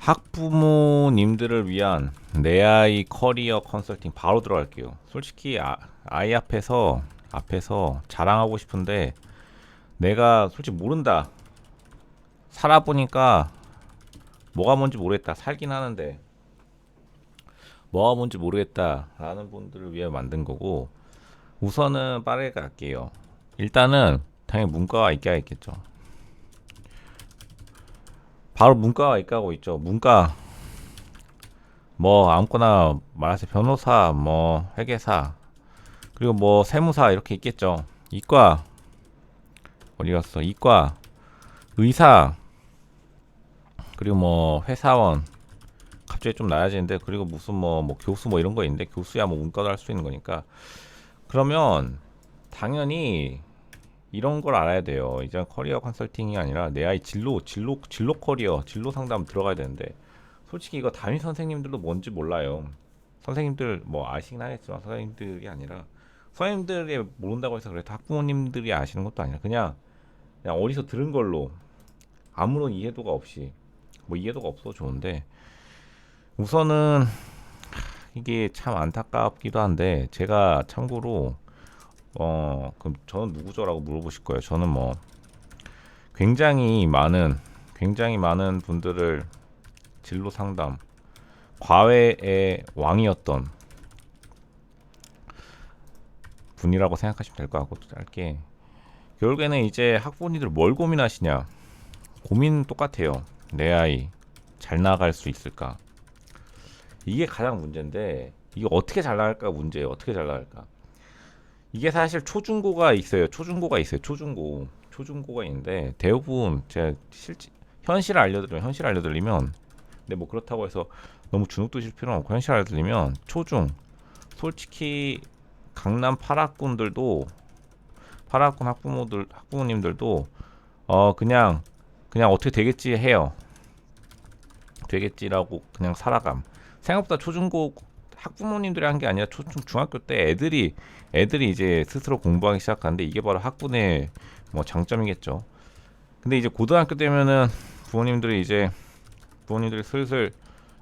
학부모님들을 위한 내 아이 커리어 컨설팅 바로 들어갈게요. 솔직히 아이 앞에서 자랑하고 싶은데 내가 솔직히 모른다. 살아보니까 뭐가 뭔지 모르겠다. 살긴 하는데 뭐가 뭔지 모르겠다라는 분들을 위해 만든 거고, 우선은 빠르게 갈게요. 일단은 당연히 문과와 이과가 있겠죠. 바로 문과와 이과고 있죠. 문과 뭐 아무거나 말하세요. 변호사, 뭐 회계사, 그리고 뭐 세무사 이렇게 있겠죠. 이과 어디 갔어? 이과 의사, 그리고 뭐 회사원, 갑자기 좀 나아지는데, 그리고 무슨 뭐 교수 뭐 이런 거 있는데, 교수야 뭐 문과도 할 수 있는 거니까. 그러면 당연히 이런 걸 알아야 돼요. 이제 커리어 컨설팅이 아니라 내 아이 진로 커리어, 진로 상담 들어가야 되는데, 솔직히 이거 담임 선생님들도 뭔지 몰라요. 선생님들 뭐 아시긴 하겠지만 선생님들이 아니라, 선생님들이 모른다고 해서 그래도 학부모님들이 아시는 것도 아니라 그냥 어디서 들은 걸로 아무런 이해도가 없이, 뭐 이해도가 없어 좋은데, 우선은 이게 참 안타깝기도 한데, 제가 참고로 그럼 저는 누구죠라고 물어보실 거예요. 저는 뭐 굉장히 많은 분들을 진로 상담 과외의 왕이었던 분이라고 생각하시면 될 것 같고, 또 짧게 결국에는 이제 학부모님들 뭘 고민하시냐, 고민 똑같아요. 내 아이 잘 나갈 수 있을까, 이게 가장 문제인데, 이게 어떻게 잘 나갈까 문제예요. 어떻게 잘 나갈까. 이게 사실 초중고가 있어요. 초중고가 있는데, 대부분 제가 현실 알려드리면, 근데 뭐 그렇다고 해서 너무 주눅 드실 필요는 없고, 현실 알려드리면 초중, 솔직히 강남 8학군 학부모님들도 그냥 어떻게 되겠지 해요. 되겠지라고 그냥 살아감. 생각보다 초중고 학부모님들이 한 게 아니라 중학교 때 애들이 이제 스스로 공부하기 시작하는데, 이게 바로 학군의 뭐 장점이겠죠. 근데 이제 고등학교 되면은 부모님들이 슬슬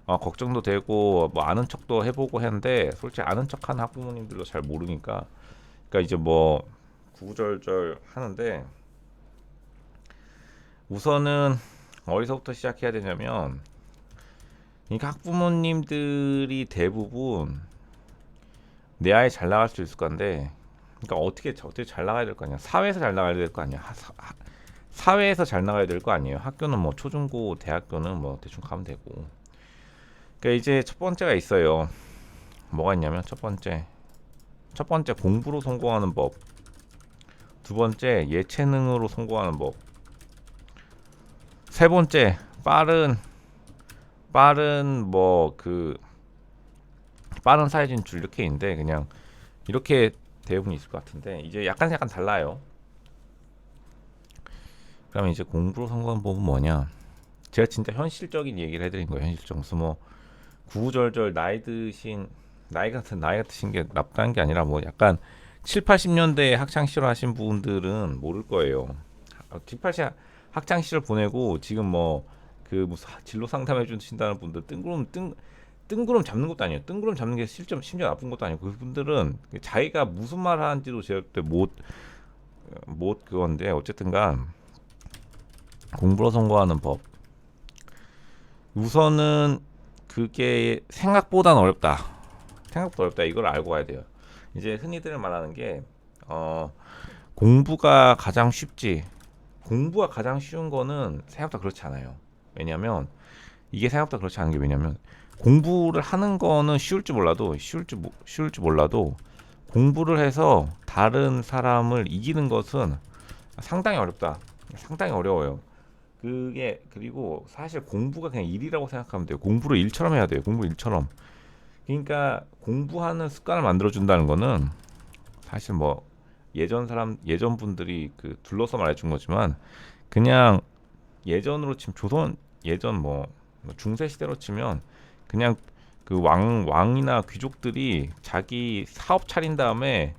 걱정도 되고 뭐 아는 척도 해보고 했는데, 솔직히 아는 척하는 학부모님들도 잘 모르니까, 그러니까 이제 뭐 구구절절 하는데, 우선은 어디서부터 시작해야 되냐면, 그러니까 학부모님들이 대부분 내 아이 잘 나갈 수 있을 건데, 그러니까 어떻게 잘 나가야 될 거 아니야. 사회에서 잘 나가야 될 거 아니야. 사회에서 잘 나가야 될 거 아니에요. 학교는 뭐 초중고 대학교는 뭐 대충 가면 되고. 그러니까 이제 첫 번째가 있어요. 뭐가 있냐면, 첫 번째 공부로 성공하는 법, 두 번째 예체능으로 성공하는 법, 세 번째 빠른 뭐 빠른 사회 진출, 이렇게 있는데, 그냥 이렇게 대부분 있을 것 같은데, 이제 약간 달라요. 그러면 이제 공부로 성공하는 법은 뭐냐? 제가 진짜 현실적인 얘기를 해드린 거예요. 현실적. 무슨 뭐 구구절절 나이 같으신 게 나쁘다는 게 아니라, 뭐 약간 7, 80년대 학창 시절 하신 분들은 모를 거예요. 7, 80 학창 시절 보내고 지금 뭐 무슨 진로 상담해 주신다는 분들, 뜬구름 잡는 것도 아니에요. 뜬구름 잡는 게 심지어 나쁜 것도 아니고, 그분들은 자기가 무슨 말 하는지도 제때 못 그건데, 어쨌든간 공부로 성공하는 법, 우선은 그게 생각보다 어렵다. 이걸 알고 가야 돼요. 이제 흔히들 말하는 게 공부가 가장 쉽지. 공부가 가장 쉬운 거는 생각보다 그렇지 않아요. 왜냐면 이게 생각보다 그렇지 않은 게, 왜냐면 공부를 하는 거는 쉬울지 몰라도 공부를 해서 다른 사람을 이기는 것은 상당히 어렵다. 상당히 어려워요. 그리고 사실 공부가 그냥 일이라고 생각하면 돼요. 공부를 일처럼 해야 돼요. 공부 일처럼. 그러니까 공부하는 습관을 만들어 준다는 거는, 사실 뭐 예전 분들이 둘러서 말해 준 거지만, 그냥 예전으로 치면 예전 뭐 중세 시대로 치면, 그냥 왕이나 귀족들이 자기 사업 차린 다음에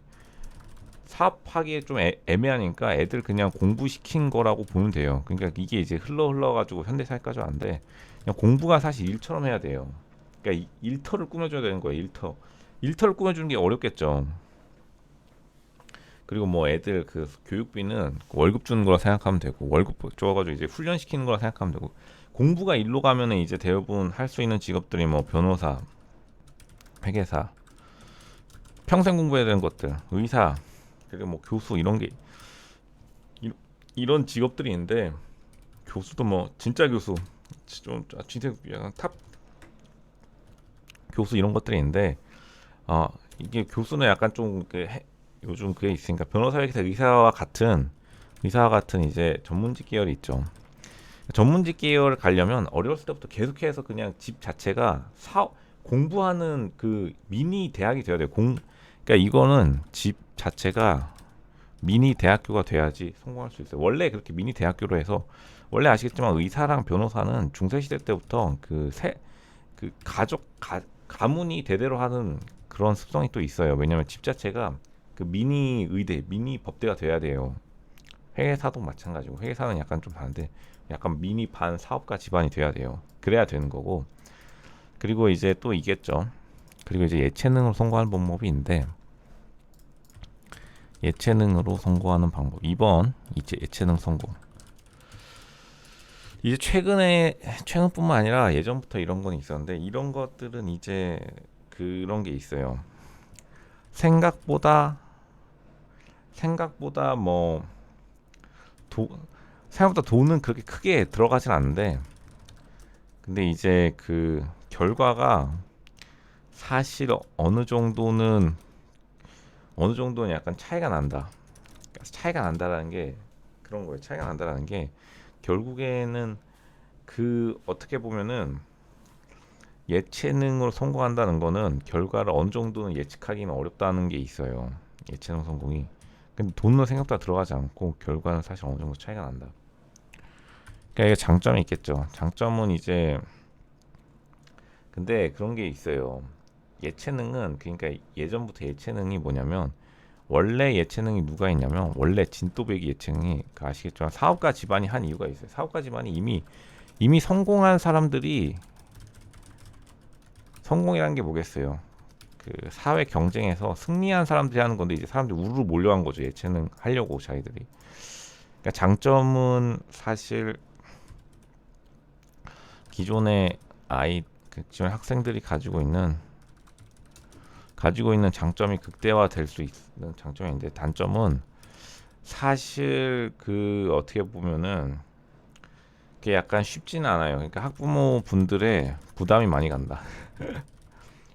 사업하기에 좀 애매하니까 애들 그냥 공부시킨 거라고 보면 돼요. 그러니까 이게 이제 흘러가지고 현대사회까지 왔는데 그냥 공부가 사실 일처럼 해야 돼요. 그러니까 일터를 꾸며줘야 되는 거예요. 일터를 꾸며주는 게 어렵겠죠. 그리고 뭐 애들 그 교육비는 월급 주는 거라 생각하면 되고 월급 줘가지고 이제 훈련시키는 거라 생각하면 되고 공부가 일로 가면은 이제 대부분 할 수 있는 직업들이 뭐 변호사, 회계사, 평생 공부해야 되는 것들, 의사, 그리고 뭐 교수 이런 게 이런 직업들이 있는데 교수도 뭐 진짜 교수 좀 진짜 약간 탑 교수 이런 것들이 있는데 이게 교수는 약간 좀 요즘 그게 있으니까 변호사, 회계사, 의사와 같은 이제 전문직 계열이 있죠. 전문직 계열을 가려면 어렸을 때부터 계속해서 그냥 집 자체가 공부하는 그 미니 대학이 돼야 돼요. 그러니까 이거는 집 자체가 미니 대학교가 돼야지 성공할 수 있어요. 원래 그렇게 미니 대학교로 해서 원래 아시겠지만 의사랑 변호사는 중세 시대 때부터 그 가문이 대대로 하는 그런 습성이 또 있어요. 왜냐면 집 자체가 그 미니 의대, 미니 법대가 돼야 돼요. 회계사도 마찬가지고 회계사는 약간 좀 다른데 약간 미니 반 사업가 집안이 돼야 돼요. 그래야 되는 거고. 그리고 이제 또 있겠죠. 그리고 이제 예체능으로 성공하는 방법이 있는데 예체능으로 성공하는 방법 2번 이제 예체능 성공. 이제 최근뿐만 아니라 예전부터 이런 건 있었는데 이런 것들은 이제 그런 게 있어요. 생각보다 뭐 도, 생각보다 돈은 그렇게 크게 들어가진 않는데 근데 이제 그 결과가 사실 어느 정도는 약간 차이가 난다. 그러니까 차이가 난다라는 게 그런 거예요. 차이가 난다라는 게 결국에는 그 어떻게 보면은 예체능으로 성공한다는 거는 결과를 어느 정도는 예측하기는 어렵다는 게 있어요. 예체능 성공이. 근데 돈은 생각보다 들어가지 않고 결과는 사실 어느 정도 차이가 난다. 그러니까 이게 장점이 있겠죠. 장점은 이제 근데 그런 게 있어요. 예체능은 그러니까 예전부터 예체능이 뭐냐면 원래 예체능이 누가 있냐면 원래 진또배기 예체능이 그 아시겠지만 사업가 집안이 한 이유가 있어요. 사업가 집안이 이미 성공한 사람들이 성공이라는 게 뭐겠어요? 그 사회 경쟁에서 승리한 사람들이 하는 건데 이제 사람들이 우르르 몰려간 거죠. 예체능 하려고 자기들이. 그러니까 장점은 사실 기존의 기존 학생들이 가지고 있는 장점이 극대화될 수 있는 장점인데 단점은 사실 그 어떻게 보면은 그게 약간 쉽지는 않아요. 그러니까 학부모 분들의 부담이 많이 간다.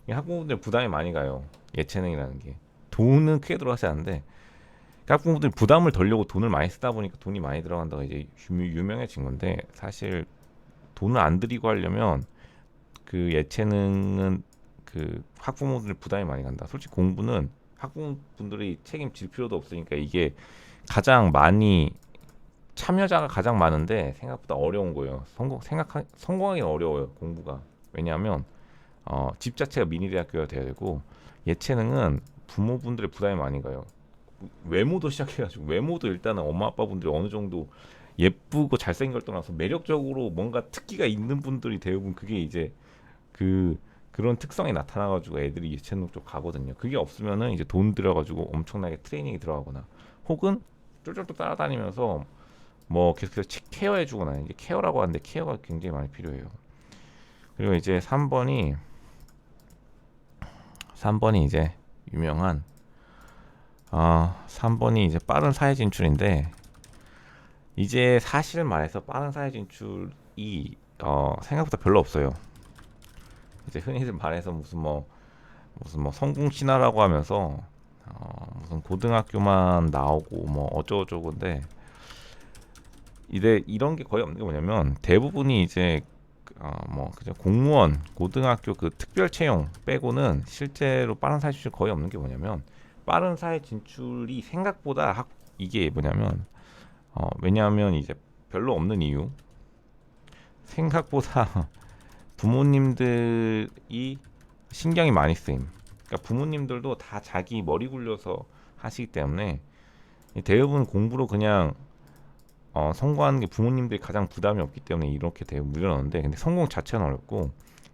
학부모분들 부담이 많이 가요. 예체능이라는 게 돈은 크게 들어가지 않는데 학부모분들이 부담을 덜려고 돈을 많이 쓰다 보니까 돈이 많이 들어간다고 이제 유명해진 건데 사실 돈을 안 들이고 하려면 그 예체능은 그 학부모들 부담이 많이 간다. 솔직히 공부는 학부모분들이 책임질 필요도 없으니까 이게 가장 많이 참여자가 가장 많은데 생각보다 어려운 거예요. 성공하기는 어려워요. 공부가. 왜냐하면 집 자체가 미니 대학교가 돼야 되고 예체능은 부모분들의 부담이 많이 가요. 외모도 시작해가지고 외모도 일단은 엄마 아빠분들이 어느 정도 예쁘고 잘생긴 걸 떠나서 매력적으로 뭔가 특기가 있는 분들이 대부분 그게 이제 그런 특성이 나타나가지고 애들이 예체능 쪽 가거든요. 그게 없으면은 이제 돈 들여가지고 엄청나게 트레이닝이 들어가거나 혹은 쫄쫄쫄 따라다니면서 뭐 계속해서 케어해주거나 이제 케어라고 하는데 케어가 굉장히 많이 필요해요. 그리고 이제 3번이 이제 유명한 3번이 이제 빠른 사회 진출인데 이제 사실 말해서 빠른 사회 진출이 생각보다 별로 없어요. 이제 흔히들 말해서 무슨 뭐 성공 신화라고 하면서 무슨 고등학교만 나오고 뭐 어쩌고저쩌고인데 이제 이런 게 거의 없는 게 뭐냐면 대부분이 이제 뭐 그죠 공무원 고등학교 그 특별 채용 빼고는 실제로 빠른 사회 진출 거의 없는 게 뭐냐면 빠른 사회 진출이 생각보다 이게 뭐냐면 왜냐하면 이제 별로 없는 이유 생각보다 부모님들이 신경이 많이 쓰임. 그러니까 부모님들도 다 자기 머리 굴려서 하시기 때문에 대부분 공부로 그냥 성공하는 게 부모님들이 가장 부담이 없기 때문에 이렇게 대부분 물려넣는데, 근데 성공 자체는 어렵고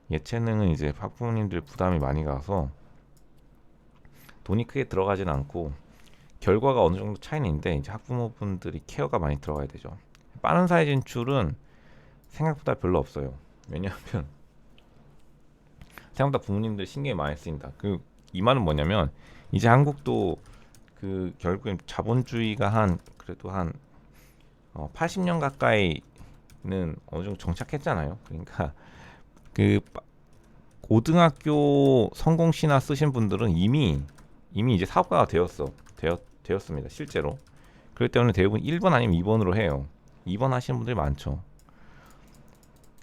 예체능은 이제 학부모님들 부담이 많이 가서 돈이 크게 들어가진 않고 결과가 어느 정도 차이는 있는데 이제 학부모분들이 케어가 많이 들어가야 되죠. 빠른 사회 진출은 생각보다 별로 없어요. 왜냐하면 생각보다 부모님들 신경이 많이 쓰인다. 이 말은 뭐냐면 이제 한국도 결국엔 자본주의가 그래도 한 80년 가까이는 어느 정도 정착했잖아요. 그러니까 그 고등학교 성공신화 쓰신 분들은 이미 이제 사업가가 되었습니다. 실제로. 그렇기 때문에 대부분 1번 아니면 2번으로 해요. 2번 하시는 분들이 많죠.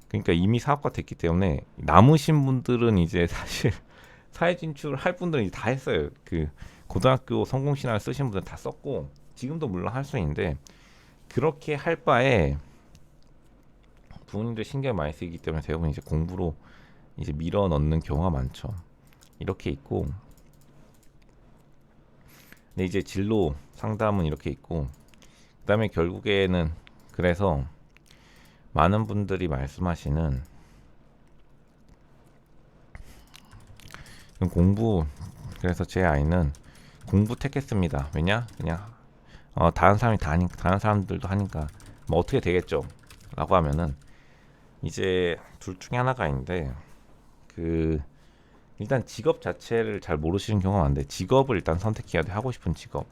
그러니까 이미 사업가 됐기 때문에 남으신 분들은 이제 사실 사회 진출을 할 분들은 이제 다 했어요. 고등학교 성공신화를 쓰신 분들 다 썼고 지금도 물론 할 수 있는데, 그렇게 할 바에 부모님들 신경이 많이 쓰이기 때문에 대부분 이제 공부로 이제 밀어 넣는 경우가 많죠. 이렇게 있고, 근데 이제 진로 상담은 이렇게 있고, 그다음에 결국에는 그래서 많은 분들이 말씀하시는 공부, 그래서 제 아이는 공부 택했습니다. 왜냐? 그냥 다른 사람이 다 하니까, 다른 사람들도 하니까 뭐 어떻게 되겠죠? 라고 하면은 이제 둘 중에 하나가 있는데, 일단 직업 자체를 잘 모르시는 경우가 많은데 직업을 일단 선택해야 돼. 하고 싶은 직업.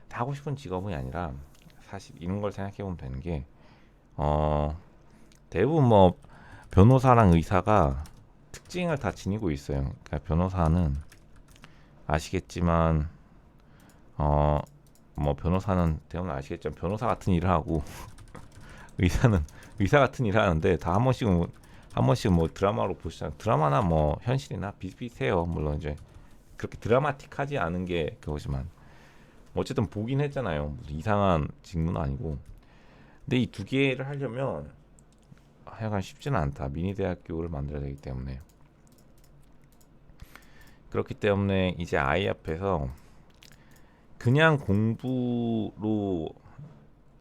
하고 싶은 직업이 아니라 사실 이런 걸 생각해 보면 되는 게 대부분 뭐 변호사랑 의사가 특징을 다 지니고 있어요. 그러니까 변호사는 아시겠지만 뭐 변호사는 대부분 아시겠지만 변호사 같은 일을 하고 의사는 의사 같은 일을 하는데 다 한 번씩 뭐 드라마로 보시잖아요. 드라마나 뭐 현실이나 비슷비슷해요. 물론 이제 그렇게 드라마틱하지 않은 게 그거지만 어쨌든 보긴 했잖아요. 무슨 이상한 직무는 아니고. 근데 이 두 개를 하려면 하여간 쉽지는 않다. 미니 대학교를 만들어야 되기 때문에. 그렇기 때문에 이제 아이 앞에서 그냥 공부로,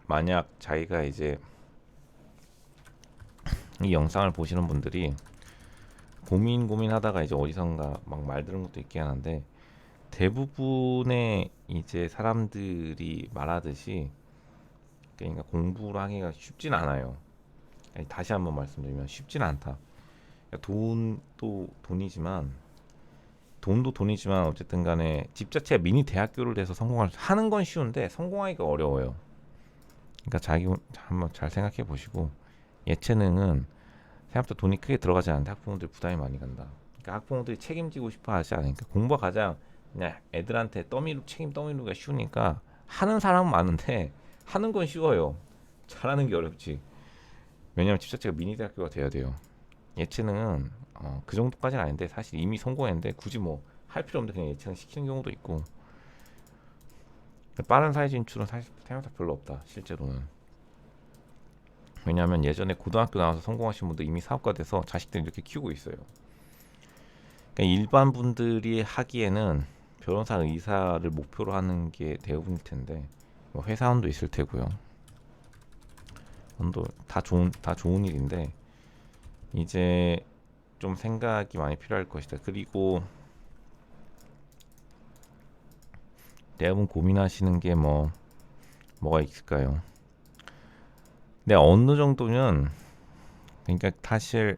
만약 자기가 이제 이 영상을 보시는 분들이 고민하다가 이제 어디선가 막 말 들은 것도 있긴 한데, 대부분의 이제 사람들이 말하듯이 그러니까 공부를 하기가 쉽진 않아요. 다시 한번 말씀드리면 쉽진 않다. 그러니까 돈도 돈이지만 어쨌든 간에 집 자체가 미니 대학교를 돼서 하는 건 쉬운데 성공하기가 어려워요. 그러니까 자기 한번 잘 생각해 보시고, 예체능은 생각보다 돈이 크게 들어가지 않는데 학부모들이 부담이 많이 간다. 그러니까 학부모들이 책임지고 싶어 하지 않으니까 공부가 가장 그냥 애들한테 책임 떠밀기가 쉬우니까 하는 사람은 많은데 하는 건 쉬워요. 잘하는 게 어렵지. 왜냐면 집 자체가 미니 대학교가 돼야 돼요. 예체능은 그 정도까지는 아닌데 사실 이미 성공했는데 굳이 뭐 할 필요 없는데 그냥 예체능 시키는 경우도 있고, 빠른 사회 진출은 사실 생각보다 별로 없다 실제로는. 왜냐하면 예전에 고등학교 나와서 성공하신 분들 이미 사업가 돼서 자식들 이렇게 키우고 있어요. 그러니까 일반 분들이 하기에는 변호사, 의사를 목표로 하는 게 대부분일 텐데, 뭐 회사원도 있을 테고요. 다 좋은 일인데 이제 좀 생각이 많이 필요할 것이다. 그리고 대부분 고민하시는 게 뭐가 있을까요? 근데 어느 정도는, 그러니까 사실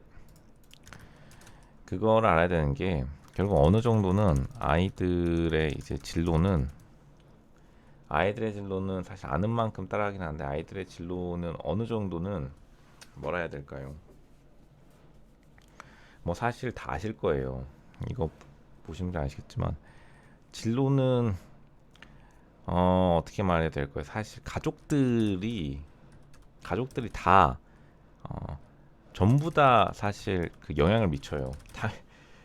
그걸 알아야 되는 게, 결국 어느 정도는 아이들의 진로는 사실 아는 만큼 따라가긴 하는데, 아이들의 진로는 어느 정도는 뭐라 해야 될까요? 뭐 사실 다 아실 거예요. 이거 보시면 잘 아시겠지만 진로는 어떻게 말해야 될까요? 사실 가족들이 다 전부 다 사실 그 영향을 미쳐요.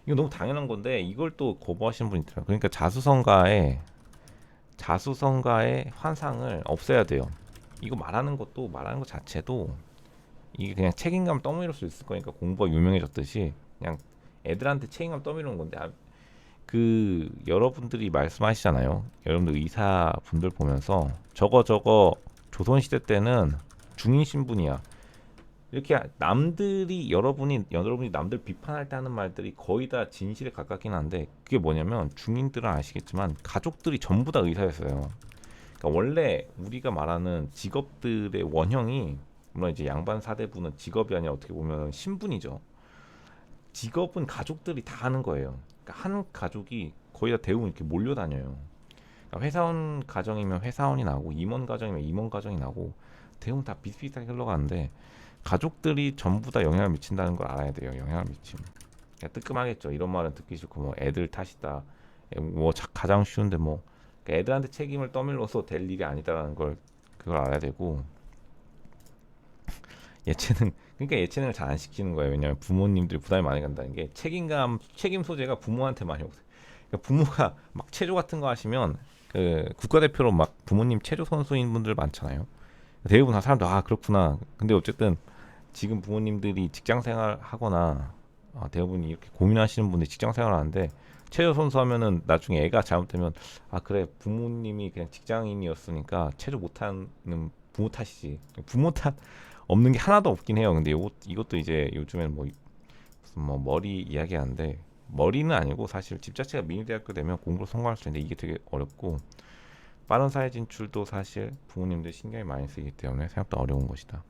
이거 너무 당연한 건데 이걸 또 거부하시는 분이 있더라고요. 그러니까 자수성가의 환상을 없애야 돼요. 이거 말하는 것 자체도 이게 그냥 책임감 떠밀을 수 있을 거니까, 공부가 유명해졌듯이 그냥 애들한테 책임감 떠밀는 건데, 여러분들이 말씀하시잖아요. 여러분들 의사분들 보면서 저거 조선시대 때는 중인 신분이야. 이렇게 남들이 여러분이 남들 비판할 때 하는 말들이 거의 다 진실에 가깝긴 한데, 그게 뭐냐면 중인들은 아시겠지만 가족들이 전부 다 의사였어요. 그러니까 원래 우리가 말하는 직업들의 원형이, 물론 이제 양반 사대부는 직업이 아니라 어떻게 보면 신분이죠. 직업은 가족들이 다 하는 거예요. 그러니까 한 가족이 거의 다 대부분 이렇게 몰려다녀요. 그러니까 회사원 가정이면 회사원이 나고, 임원 가정이면 임원 가정이 나고, 대부분 다 비슷비슷하게 흘러가는데, 가족들이 전부 다 영향을 미친다는 걸 알아야 돼요. 영향을 미침. 그러니까 뜨끔하겠죠. 이런 말은 듣기 싫고, 뭐 애들 탓이다, 뭐 가장 쉬운데 뭐, 그러니까 애들한테 책임을 떠밀러서 될 일이 아니다라는 걸, 그걸 알아야 되고. 그러니까 예체능을 잘 안 시키는 거예요. 왜냐하면 부모님들이 부담이 많이 간다는 게, 책임 소재가 부모한테 많이 오세요. 그러니까 부모가 막 체조 같은 거 하시면, 국가대표로 막 부모님 체조 선수인 분들 많잖아요. 대부분 다 사람들, 아 그렇구나. 근데 어쨌든 지금 부모님들이 직장 생활 하거나, 대부분 이렇게 고민하시는 분들이 직장 생활 하는데, 체조 선수 하면은 나중에 애가 잘못되면, 아 그래 부모님이 그냥 직장인이었으니까 체조 못하는 부모 탓이지. 부모 탓 없는 게 하나도 없긴 해요. 근데 이것도 이제 요즘에는 뭐 무슨 뭐 머리 이야기하는데, 머리는 아니고 사실 집 자체가 미니대학교 되면 공부로 성공할 수 있는데, 이게 되게 어렵고, 빠른 사회 진출도 사실 부모님들 신경이 많이 쓰기 때문에 생각보다 어려운 것이다.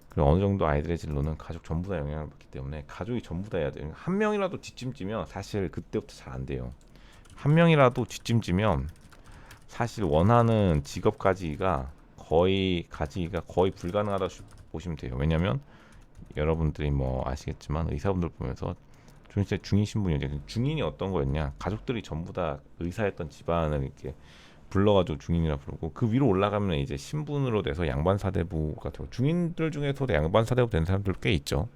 그리고 어느 정도 아이들의 진로는 가족 전부 다 영향을 받기 때문에 가족이 전부 다 해야 돼요. 한 명이라도 뒷짐지면 사실 그때부터 잘 안 돼요. 한 명이라도 뒷짐지면 사실 원하는 직업 가지기가 거의 불가능하다 보시면 돼요. 왜냐면 여러분들이 뭐 아시겠지만 의사분들 보면서 진짜 중인 신분이죠. 중인이 어떤 거였냐? 가족들이 전부 다 의사였던 집안을 이렇게 불러가지고 중인이라 부르고, 그 위로 올라가면 이제 신분으로 돼서 양반 사대부가 되고, 중인들 중에서도 양반 사대부 된 사람들 꽤 있죠.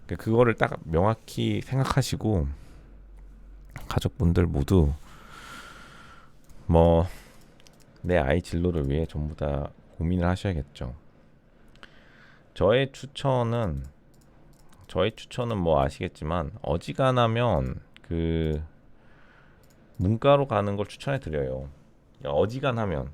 그러니까 그거를 딱 명확히 생각하시고 가족분들 모두 뭐 내 아이 진로를 위해 전부 다 고민을 하셔야겠죠. 저의 추천은 뭐 아시겠지만, 어지간하면 문과로 가는 걸 추천해 드려요. 어지간하면.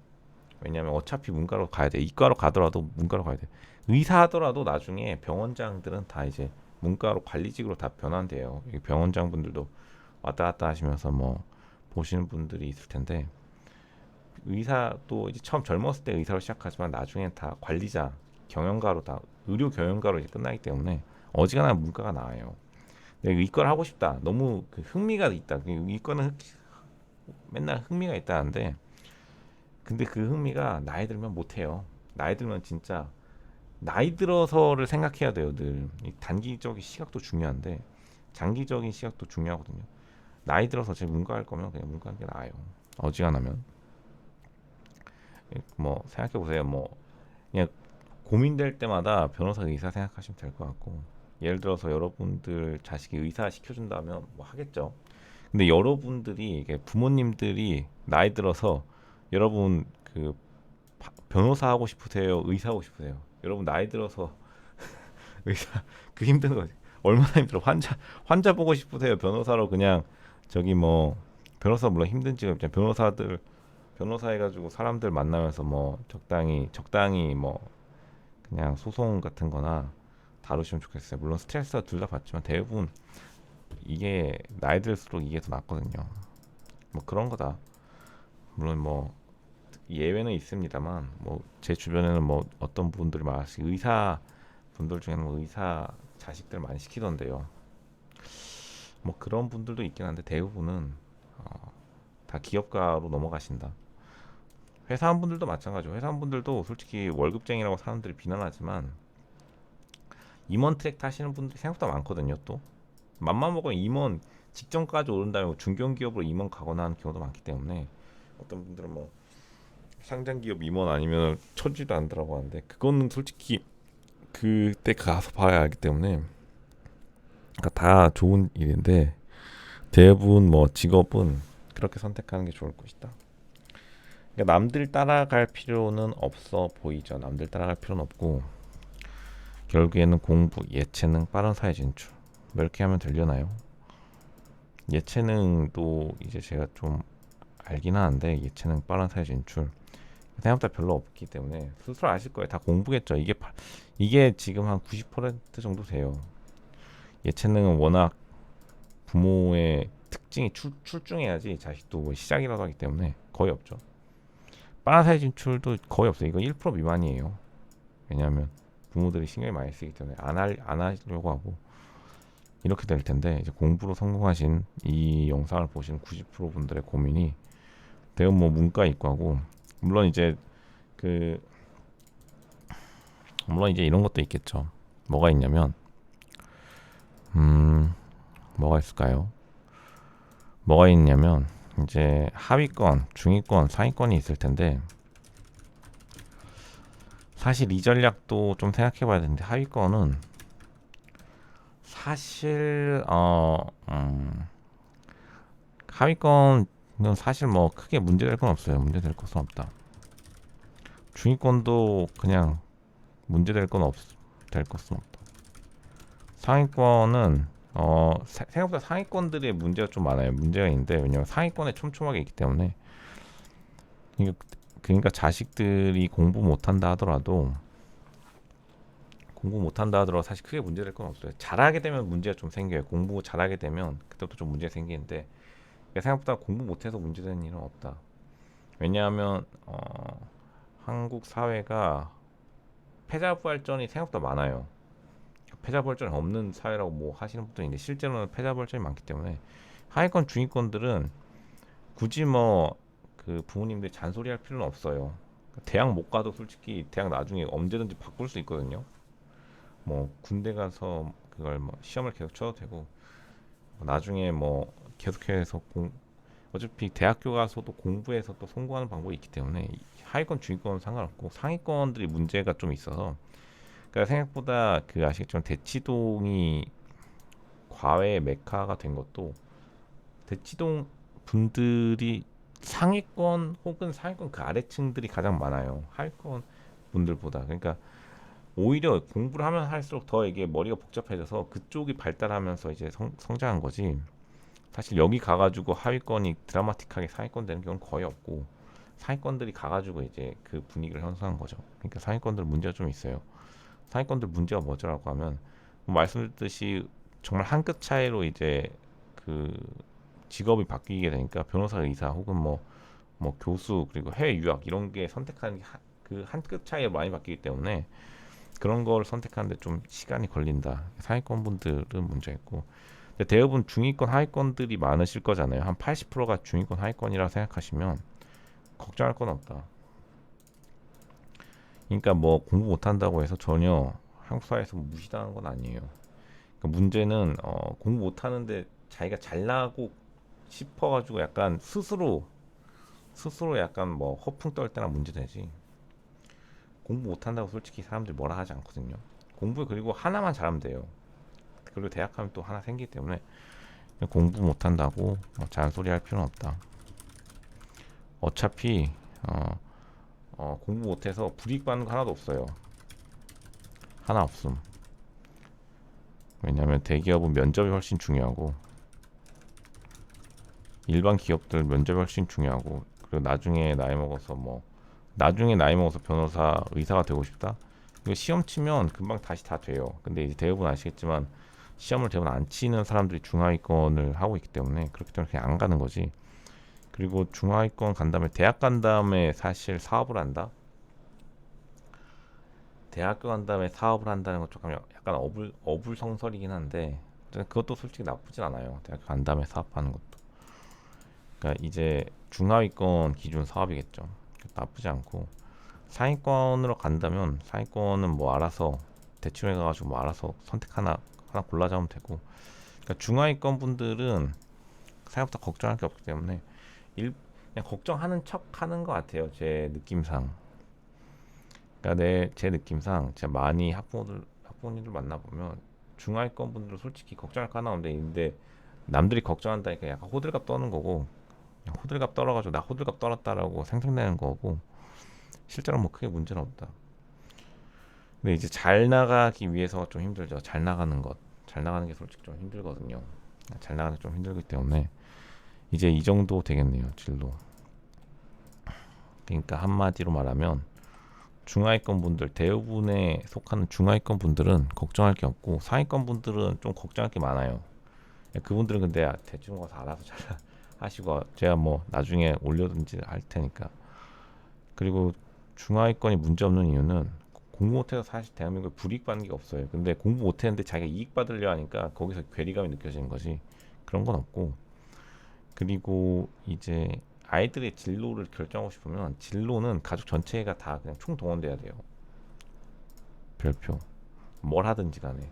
왜냐면 어차피 문과로 가야 돼. 이과로 가더라도 문과로 가야 돼. 의사 하더라도 나중에 병원장들은 다 이제 문과로 관리직으로 다 변환돼요. 병원장 분들도 왔다 갔다 하시면서 뭐 보시는 분들이 있을 텐데, 의사도 이제 처음 젊었을 때 의사로 시작하지만 나중엔 다 관리자, 경영가로, 다 의료 경영가로 이제 끝나기 때문에 어지간하면 문과가 나와요. 근데 이과를 하고 싶다, 너무 흥미가 있다, 이과는 맨날 흥미가 있다는데, 근데 그 흥미가 나이 들면 못해요. 나이 들면 진짜, 나이 들어서를 생각해야 돼요. 늘 단기적인 시각도 중요한데 장기적인 시각도 중요하거든요. 나이 들어서 제 문과 할 거면 그냥 문과 하는 게 나아요. 어지간하면. 뭐 생각해 보세요. 뭐 그냥 고민될 때마다 변호사, 의사 생각하시면 될 것 같고, 예를 들어서 여러분들 자식이 의사 시켜준다면 뭐 하겠죠. 근데 여러분들이, 이게 부모님들이 나이 들어서 여러분 변호사 하고 싶으세요, 의사 하고 싶으세요? 여러분 나이 들어서 의사, 힘든 거지. 얼마나 힘들어. 환자 보고 싶으세요, 변호사로 그냥 저기 뭐, 변호사 물론 힘든 직업이잖아요. 변호사 해가지고 사람들 만나면서 뭐 적당히 뭐 그냥 소송 같은 거나 다루시면 좋겠어요. 물론 스트레스가 둘 다 받지만 대부분 이게 나이 들수록 이게 더 낫거든요. 뭐 그런 거다. 물론 뭐 예외는 있습니다만, 뭐 제 주변에는 뭐 어떤 분들이 말하시, 의사 분들 중에는 뭐 의사 자식들 많이 시키던데요. 뭐 그런 분들도 있긴 한데 대부분은 다 기업가로 넘어가신다. 회사원분들도 마찬가지고, 회사원분들도 솔직히 월급쟁이라고 사람들이 비난하지만 임원 트랙 타시는 분들이 생각보다 많거든요. 또 맘만 먹으면 임원 직전까지 오른 다음에 중견기업으로 임원 가거나 하는 경우도 많기 때문에, 어떤 분들은 뭐 상장기업 임원 아니면 처지도 않더라고 하는데, 그거는 솔직히 그때 가서 봐야 알기 때문에, 그러니까 다 좋은 일인데 대부분 뭐 직업은 그렇게 선택하는 게 좋을 것이다. 그러니까 남들 따라갈 필요는 없어 보이죠. 남들 따라갈 필요는 없고, 결국에는 공부, 예체능, 빠른 사회 진출, 뭐 이렇게 하면 되려나요? 예체능도 이제 제가 좀 알긴 하는데 예체능 빠른 사회 진출 생각보다 별로 없기 때문에 스스로 아실 거예요. 다 공부겠죠. 이게 지금 한 90% 정도 돼요. 예체능은 워낙 부모의 특징이 출중해야지 자식도 뭐 시작이라도 하기 때문에 거의 없죠. 빠른 사회 진출도 거의 없어요. 이거 1% 미만이에요. 왜냐하면 부모들이 신경이 많이 쓰기 때문에 안 하려고 하고 이렇게 될 텐데 이제 공부로 성공하신 이 영상을 보시는 90% 분들의 고민이 대부분 뭐 문과 이과고 물론 이제 그 물론 이제 이런 것도 있겠죠. 뭐가 있냐면 뭐가 있을까요? 뭐가 있냐면 이제 하위권, 중위권, 상위권이 있을 텐데 사실 이 전략도 좀 생각해봐야 되는데 하위권은 사실 하위권은 사실 뭐 크게 문제될 건 없어요. 문제될 것은 없다. 중위권도 그냥 문제될 건 될 것은 없다. 상위권은 생각보다 상위권들의 문제가 좀 많아요. 문제가 있는데 왜냐면 상위권에 촘촘하게 있기 때문에 그러니까 자식들이 공부 못한다 하더라도 사실 크게 문제될 건 없어요. 잘하게 되면 문제가 좀 생겨요. 공부 잘하게 되면 그때부터 좀 문제가 생기는데 생각보다 공부 못해서 문제되는 일은 없다. 왜냐하면 한국 사회가 패자부활전이 생각보다 많아요. 패자부활전이 없는 사회라고 뭐 하시는 분도 있는데 실제로는 패자부활전이 많기 때문에 하위권 중위권들은 굳이 뭐 그 부모님들 잔소리할 필요는 없어요. 대학 못 가도 솔직히 대학 나중에 언제든지 바꿀 수 있거든요. 뭐 군대 가서 그걸 뭐 시험을 계속 쳐도 되고 나중에 뭐 계속해서 어차피 대학교 가서도 공부해서 또 성공하는 방법이 있기 때문에 하위권 중위권은 상관없고 상위권들이 문제가 좀 있어서 그러니까 생각보다 그 아시겠지만 대치동이 과외 메카가 된 것도 대치동 분들이 상위권 혹은 상위권 그 아래층들이 가장 많아요. 하위권 분들보다. 그러니까 오히려 공부를 하면 할수록 더 이게 머리가 복잡해져서 그쪽이 발달하면서 이제 성장한 거지. 사실 여기 가가지고 하위권이 드라마틱하게 상위권 되는 경우는 거의 없고 상위권들이 가가지고 이제 그 분위기를 형성한 거죠. 그러니까 상위권들 문제가 좀 있어요. 상위권들 문제가 뭐죠라고 하면 뭐 말씀드렸듯이 정말 한 끗 차이로 이제 그 직업이 바뀌게 되니까 변호사, 의사 혹은 뭐 교수 그리고 해외 유학 이런 게 선택하는 그 한 끗 차이에 많이 바뀌기 때문에 그런 걸 선택하는데 좀 시간이 걸린다. 상위권 분들은 문제 있고 대부분 중위권 하위권들이 많으실 거잖아요. 한 80%가 중위권 하위권이라 생각하시면 걱정할 건 없다. 그러니까 뭐 공부 못한다고 해서 전혀 한국 사회에서 무시당한 건 아니에요. 그러니까 문제는 공부 못하는데 자기가 잘나고 싶어가지고 약간 스스로 약간 뭐 허풍 떨 때나 문제되지. 공부 못한다고 솔직히 사람들이 뭐라 하지 않거든요. 공부 그리고 하나만 잘하면 돼요. 그리고 대학 하면 또 하나 생기기 때문에 공부 못한다고 뭐 잔소리 할 필요는 없다. 어차피 공부 못해서 불이익 받는 거 하나도 없어요. 하나 없음. 왜냐하면 대기업은 면접이 훨씬 중요하고 일반 기업들 면접이 훨씬 중요하고 그리고 나중에 나이 먹어서 변호사 의사가 되고 싶다. 이거 시험 치면 금방 다시 다 돼요. 근데 이제 대부분 아시겠지만 시험을 대부분 안 치는 사람들이 중하위권을 하고 있기 때문에 그렇기 때문에 그냥 안 가는 거지. 그리고 중하위권 간 다음에 대학 간 다음에 사실 사업을 한다. 대학교 간 다음에 사업을 한다는 건 조금 약간 어불성설이긴 한데 그것도 솔직히 나쁘진 않아요. 대학교 간 다음에 사업하는 것도. 그러니까 이제 중하위권 기준 사업이겠죠. 나쁘지 않고 상위권으로 간다면 상위권은 뭐 알아서 대충 해가지고 뭐 알아서 선택 하나 골라 잡으면 되고 그러니까 중하위권 분들은 생각보다 걱정할 게 없기 때문에 그냥 걱정하는 척 하는 것 같아요. 제 느낌상. 그러니까 제 느낌상 제가 많이 학부모님들 만나보면 중하위권 분들은 솔직히 걱정할 거 하나 없는데 남들이 걱정한다니까 약간 호들갑 떠는 거고 호들갑 떨어가지고 나 호들갑 떨었다라고 생색내는 거고 실제로 뭐 크게 문제는 없다. 근데 이제 잘 나가기 위해서가 좀 힘들죠. 잘 나가는 게 솔직히 좀 힘들거든요. 잘 나가기 좀 힘들기 때문에 이제 이 정도 되겠네요. 진로. 그러니까 한마디로 말하면 중하위권 분들, 대부분에 속하는 중하위권 분들은 걱정할 게 없고 상위권 분들은 좀 걱정할 게 많아요. 그분들은 근데 대충 가서 알아서 잘 하시고 제가 뭐 나중에 올려든지 할 테니까. 그리고 중하위권이 문제 없는 이유는 공부 못해서 사실 대한민국에 불이익 받는 게 없어요. 근데 공부 못했는데 자기가 이익 받으려 하니까 거기서 괴리감이 느껴지는 거지. 그런 건 없고. 그리고 이제 아이들의 진로를 결정하고 싶으면 진로는 가족 전체가 다 그냥 총동원돼야 돼요. 별표. 뭘 하든지 간에.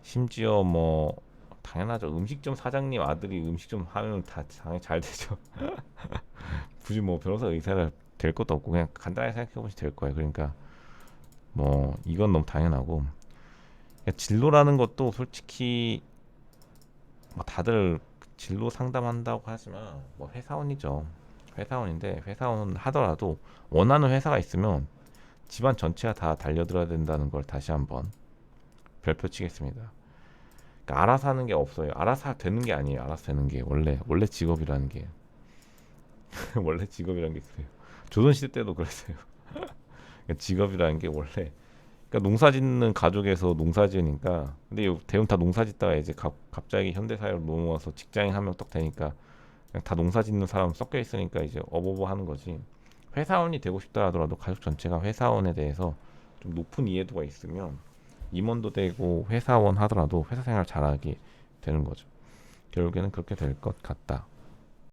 심지어 뭐 당연하죠. 음식점 사장님 아들이 음식점 하면 다 당연히 잘 되죠. 굳이 뭐 변호사 의사가 될 것도 없고 그냥 간단하게 생각해 보시면 될 거예요. 그러니까 뭐 이건 너무 당연하고 그러니까 진로라는 것도 솔직히 뭐 다들 진로 상담한다고 하지만 뭐 회사원이죠. 회사원인데 회사원 하더라도 원하는 회사가 있으면 집안 전체가 다 달려들어야 된다는 걸 다시 한번 별표 치겠습니다. 그러니까 알아서 하는 게 없어요. 알아서 되는 게 아니에요. 알아서 되는 게 원래 직업이라는 게 원래 직업이라는 게 있어요. 조선시대 때도 그랬어요. 그러니까 직업이라는 게 원래 그러니까 농사 짓는 가족에서 농사 지으니까 근데 대부분 다 농사 짓다가 이제 갑자기 현대 사회로 넘어와서 직장인 한 명 딱 되니까 그냥 다 농사 짓는 사람 섞여 있으니까 이제 어버버 하는 거지. 회사원이 되고 싶다 하더라도 가족 전체가 회사원에 대해서 좀 높은 이해도가 있으면 임원도 되고 회사원 하더라도 회사 생활 잘하게 되는 거죠. 결국에는 그렇게 될 것 같다.